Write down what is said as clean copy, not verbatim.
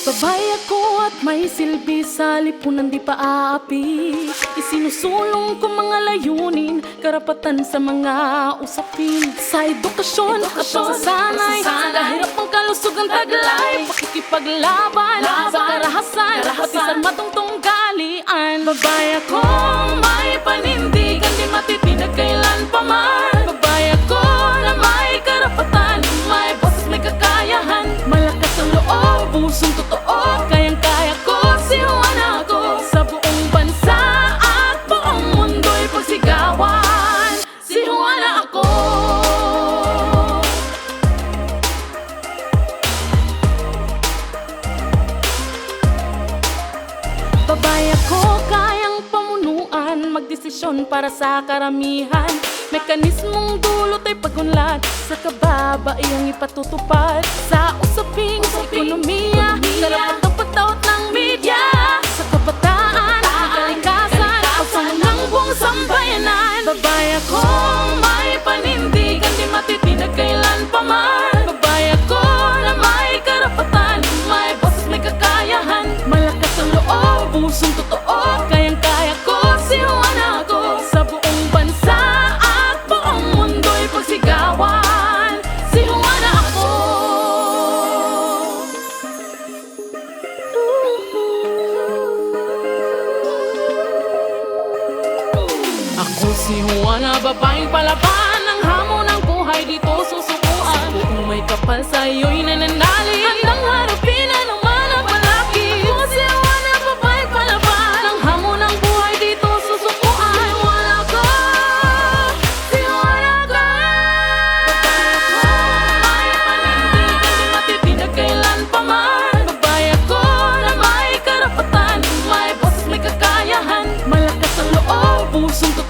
Babae ako at may silbi sa lipunan di pa aapi. Isinusulong ko mga layunin, karapatan sa mga usapin. Sa edukasyon at pagsasanay, sa kahirap ang kalusugan taglay, pakikipaglaban sa karahasan, pati sa matungtong galian. Babae akong may panindigan, di matitinag kailan pa man. Babae ako na may karapatan, may boses, may kakayahan, malakas ang loob, pusong totoo, kayang-kaya ko, si Juana ako. Sa buong bansa at buong mundo'y pagsigawan, si Juana ako. Babae ako, kayang pamunuan, magdesisyon para sa karamihan. Mekanismong dulot ay pagunlad, sa kababaihang ipatutupad. Sa usaping ekonomiya, karapatang pagtaot ng media. Sa kabataan, kalikasan, pagsunod ng buong sambayanan. Babae akong may panindigan, di matitinag kailan pa man. Babae ako na may karapatan, may boses, may kakayahan, malakas ang loob, pusong totoo, kayang-kaya ko, si Juana ako. Sa buong bansa at buong mundo'y pagsigawan, si Juana ako. Ako si Juana, babaeng palaban, ang hamon ng buhay dito susukuan. Buong may kapal sa'yo'y nananali, handang harapin anuman ang palaki. Ako si Juana, babaeng palaban, ang hamon ng buhay dito susukuan. Si Juana ako, si Juana ako. Babae ako, may panindigan, di matitinag kailan pa man. Babae ako na may karapatan, may boses, may kakayahan, malakas ang loob, pusong totoo,